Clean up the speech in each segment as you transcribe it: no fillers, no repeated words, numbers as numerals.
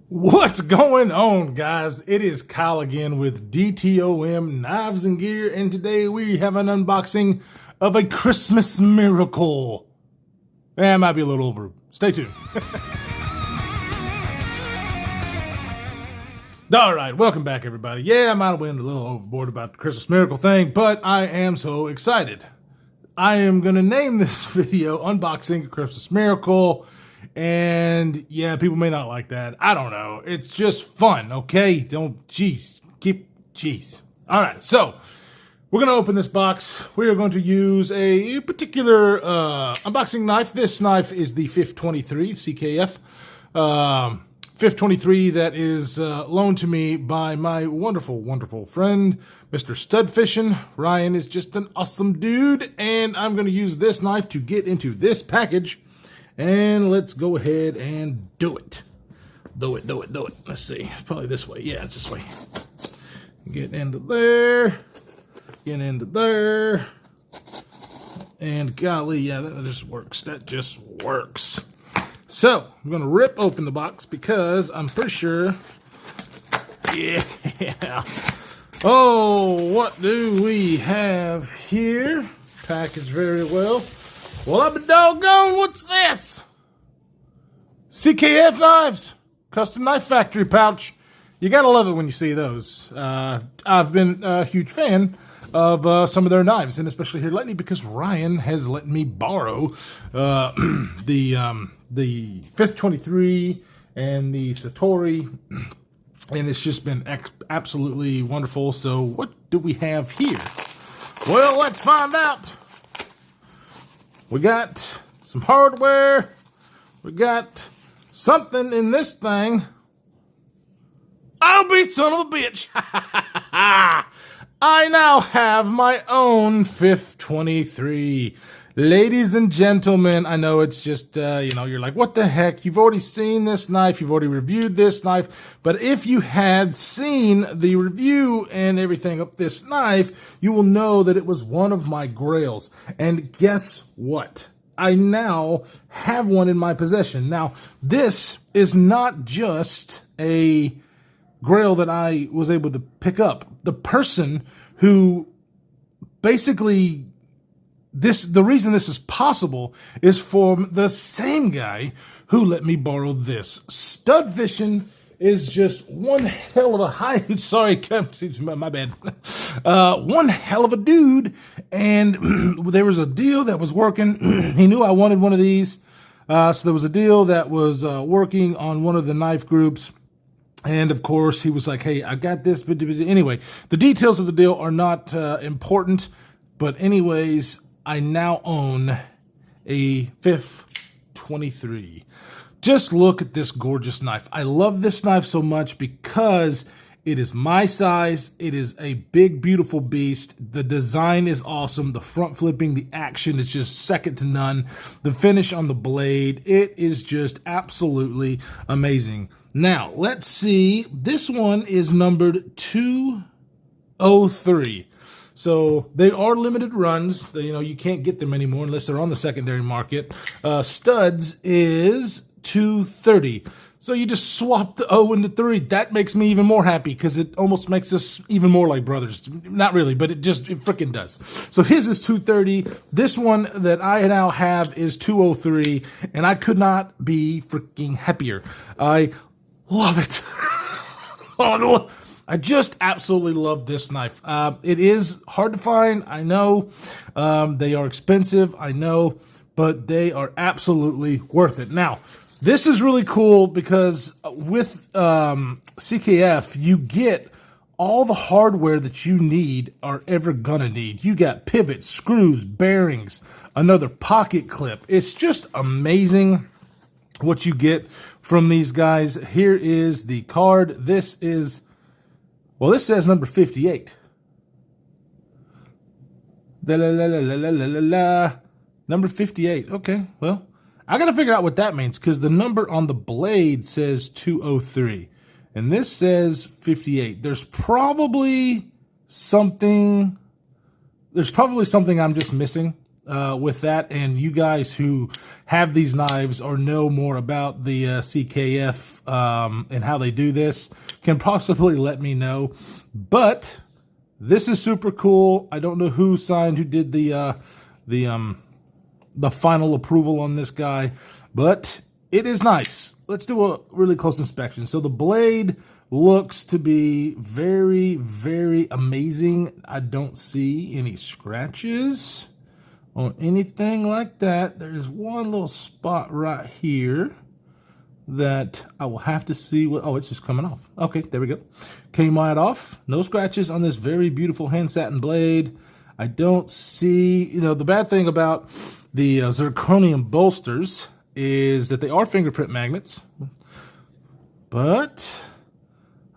What's going on, guys? It is Kyle again with DTOM Knives and Gear, and today we have an unboxing of a Christmas miracle. It might be a little over. Stay tuned. All right, welcome back, everybody. Yeah, I might have went a little overboard about the Christmas miracle thing, but I am so excited. I am going to name this video Unboxing a Christmas Miracle. And yeah, people may not like that. I don't know. It's just fun, okay? Jeez. All right, so we're going to open this box. We are going to use a particular unboxing knife. This knife is the 523 CKF. 523 that is loaned to me by my wonderful, wonderful friend, Mr. Stud Fishing. Ryan is just an awesome dude, and I'm going to use this knife to get into this package. And let's go ahead and do it. Do it. Let's see. It's probably this way. Yeah, it's this way. Get into there. Get into there. And golly, yeah, that just works. That just works. So, I'm going to rip open the box because I'm pretty sure... Yeah. Oh, what do we have here? Packaged very well. Well, I've been doggone, what's this? CKF knives, custom knife factory pouch. You gotta love it when you see those. I've been a huge fan of some of their knives, and especially here lately because Ryan has let me borrow the 523 and the Satori, and it's just been absolutely wonderful. So what do we have here? Well, let's find out. We got some hardware. We got something in this thing. I'll be son of a bitch. I now have my own 523. Ladies and gentlemen, I know it's just, you're like, what the heck? You've already seen this knife. You've already reviewed this knife. But if you had seen the review and everything of this knife, you will know that it was one of my grails. And guess what? I now have one in my possession. Now, this is not just a grail that I was able to pick up. The person who basically... The reason this is possible is for the same guy who let me borrow this. Stud Fishing is just one hell of a sorry, my bad. One hell of a dude, and there was a deal that was working. He knew I wanted one of these, so there was a deal that was working on one of the knife groups. And of course, he was like, "Hey, I got this." But anyway, the details of the deal are not important. But anyways, I now own a 523. Just look at this gorgeous knife. I love this knife so much because it is my size. It is a big, beautiful beast. The design is awesome. The front flipping, the action is just second to none. The finish on the blade, it is just absolutely amazing. Now, let's see. This one is numbered 203. So they are limited runs. You can't get them anymore unless they're on the secondary market. Studs is 230. So you just swap the O into 3. That makes me even more happy because it almost makes us even more like brothers. Not really, but it freaking does. So his is 230. This one that I now have is 203, and I could not be freaking happier. I love it. Oh, no. I just absolutely love this knife. It is hard to find, I know. They are expensive, I know, but they are absolutely worth it. Now, this is really cool because with CKF, you get all the hardware that you need or ever gonna need. You got pivots, screws, bearings, another pocket clip. It's just amazing what you get from these guys. Here is the card. This is... Well, this says number 58. Number 58. Okay, well, I got to figure out what that means because the number on the blade says 203. And this says 58. There's probably something I'm just missing. with that, and you guys who have these knives or know more about the CKF and how they do this can possibly let me know. But this is super cool. I don't know who did the final approval on this guy, but it is nice. Let's do a really close inspection. So the blade looks to be very, very amazing. I don't see any scratches or anything like that. There's one little spot right here that I will have to see what, oh, it's just coming off. Okay, there we go. Came right off. No scratches on this very beautiful hand satin blade. I don't see, the bad thing about the zirconium bolsters is that they are fingerprint magnets, but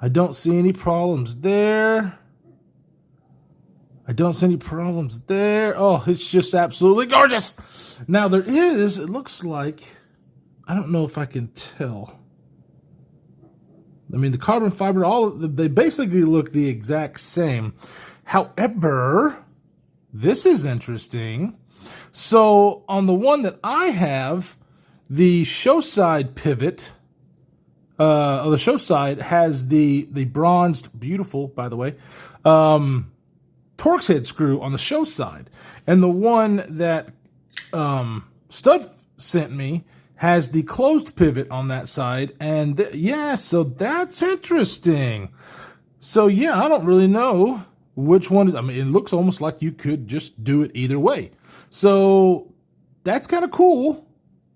I don't see any problems there. I don't see any problems there. Oh, it's just absolutely gorgeous. Now there is, it looks like, I don't know if I can tell. I mean, the carbon fiber, they basically look the exact same. However, this is interesting. So on the one that I have, the show side pivot, the show side has the bronzed, beautiful, by the way, Torx head screw on the show side. And the one that Stud sent me has the closed pivot on that side. And yeah, so that's interesting. So yeah, I don't really know which one is, I mean, it looks almost like you could just do it either way. So that's kind of cool.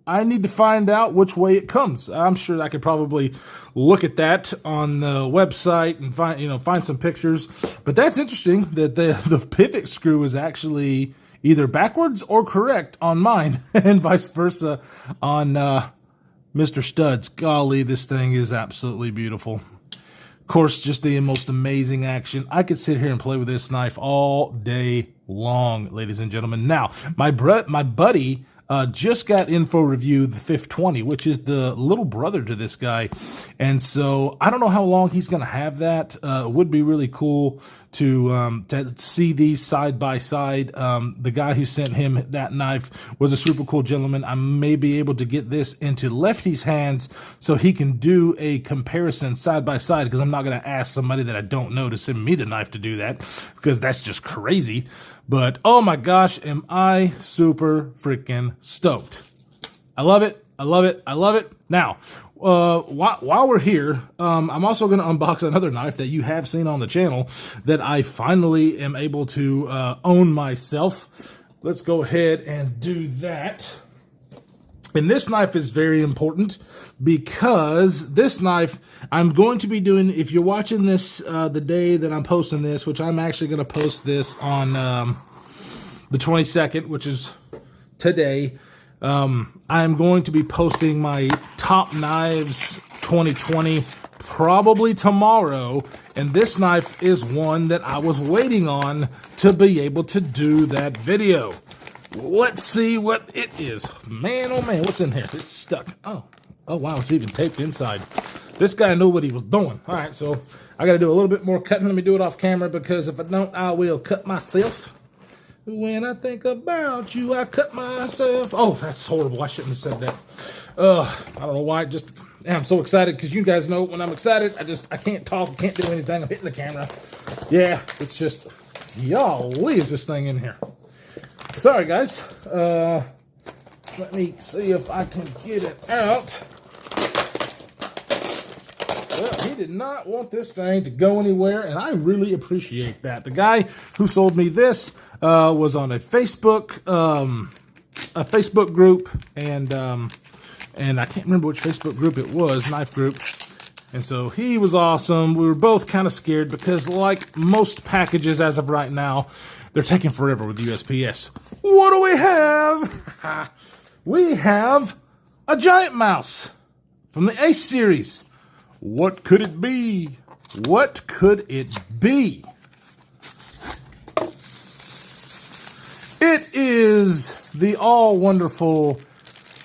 I need to find out which way it comes. I'm sure I could probably look at that on the website and find some pictures. But that's interesting that the pivot screw is actually either backwards or correct on mine and vice versa on Mr. Stud's. Golly, this thing is absolutely beautiful. Of course, just the most amazing action. I could sit here and play with this knife all day long, ladies and gentlemen. Now, my buddy just got info review the 520, which is the little brother to this guy. And so I don't know how long he's going to have that. It would be really cool to see these side by side. The guy who sent him that knife was a super cool gentleman. I may be able to get this into Lefty's hands so he can do a comparison side by side, because I'm not going to ask somebody that I don't know to send me the knife to do that, because that's just crazy. But oh my gosh, am I super freaking stoked. I love it. I love it. I love it. Now, while we're here, I'm also going to unbox another knife that you have seen on the channel that I finally am able to own myself. Let's go ahead and do that. And this knife is very important because this knife I'm going to be doing, if you're watching this the day that I'm posting this, which I'm actually going to post this on the 22nd, which is today, I'm going to be posting my top knives 2020 probably tomorrow. And this knife is one that I was waiting on to be able to do that video. Let's see what it is. Man, oh man, what's in here? It's stuck. Oh wow, it's even taped inside. This guy knew what he was doing. All right, so I got to do a little bit more cutting. Let me do it off camera, because if I don't, I will cut myself. When I think about you, I cut myself. Oh, that's horrible. I shouldn't have said that. I don't know why. I'm so excited, because you guys know when I'm excited, I can't talk, can't do anything. I'm hitting the camera. Yeah, it's just, golly, is this thing in here. Sorry, guys. Let me see if I can get it out. Well, he did not want this thing to go anywhere, and I really appreciate that. The guy who sold me this was on a Facebook group, and I can't remember which Facebook group it was, knife group. And so he was awesome. We were both kind of scared because, like most packages as of right now, they're taking forever with USPS. What do we have? We have a giant mouse from the Ace series. What could it be? What could it be? It is the all-wonderful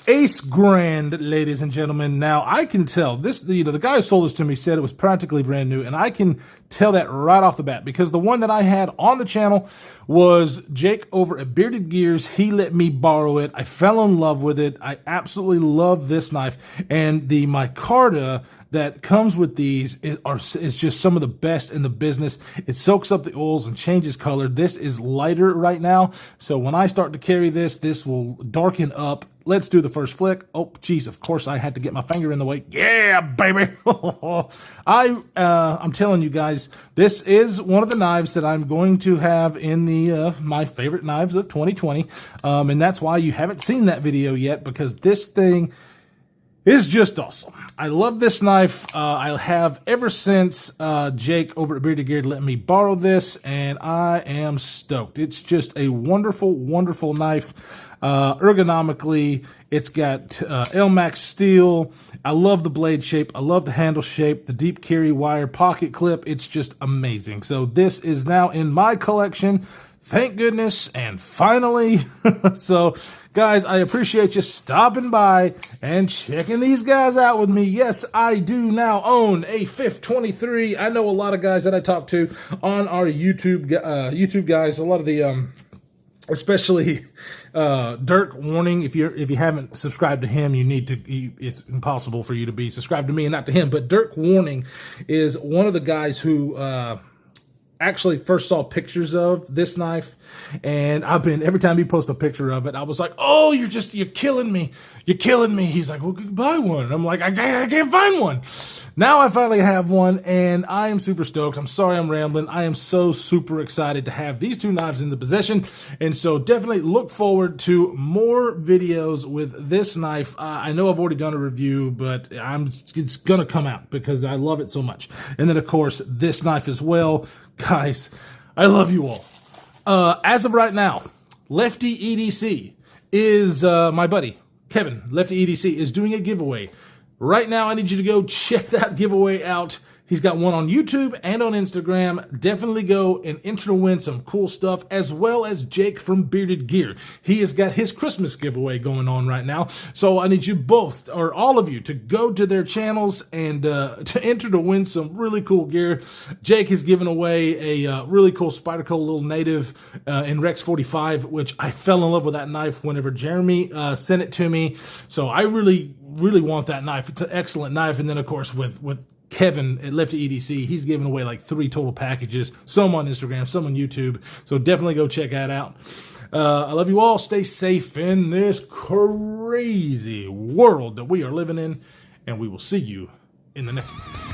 Ace Grand, ladies and gentlemen. Now, I can tell this, the guy who sold this to me said it was practically brand new, and I can tell that right off the bat because the one that I had on the channel was Jake over at Bearded Gears. He let me borrow it. I fell in love with it. I absolutely love this knife, and the micarta that comes with these is just some of the best in the business. It soaks up the oils and changes color. This is lighter right now, so when I start to carry this, this will darken up. Let's do the first flick. Oh, geez, of course I had to get my finger in the way. Yeah, baby. I'm telling you guys, this is one of the knives that I'm going to have in the my favorite knives of 2020. And that's why you haven't seen that video yet, because this thing is just awesome. I love this knife. I have ever since Jake over at Bearded Gear let me borrow this, and I am stoked. It's just a wonderful, wonderful knife. Ergonomically, it's got Elmax steel. I love the blade shape. I love the handle shape, the deep carry wire pocket clip. It's just amazing. So this is now in my collection. Thank goodness, and finally. So, guys, I appreciate you stopping by and checking these guys out with me. Yes, I do now own a FIF 23. I know a lot of guys that I talk to on our YouTube guys, a lot of the especially Dirk Warning. If you haven't subscribed to him, you need to. It's impossible for you to be subscribed to me and not to him. But Dirk Warning is one of the guys who actually first saw pictures of this knife, and every time he posts a picture of it, I was like, oh, you're killing me. You're killing me. He's like, well, buy one. I'm like, I can't find one. Now I finally have one, and I am super stoked. I'm sorry I'm rambling. I am so super excited to have these two knives in the possession, and so definitely look forward to more videos with this knife. I know I've already done a review, but it's going to come out because I love it so much. And then, of course, this knife as well. Guys, I love you all. As of right now, Lefty EDC is my buddy, Kevin. Lefty EDC is doing a giveaway. Right now, I need you to go check that giveaway out. He's got one on YouTube and on Instagram. Definitely go and enter to win some cool stuff, as well as Jake from Bearded Gear. He has got his Christmas giveaway going on right now. So I need you both, or all of you, to go to their channels and to enter to win some really cool gear. Jake has given away a really cool Spyderco little native in Rex 45, which I fell in love with that knife whenever Jeremy sent it to me. So I really want that knife. It's an excellent knife. And then, of course, with Kevin at Lefty EDC, he's giving away like 3 total packages, some on Instagram, some on YouTube. So definitely go check that out. I love you all. Stay safe in this crazy world that we are living in, and we will see you in the next one.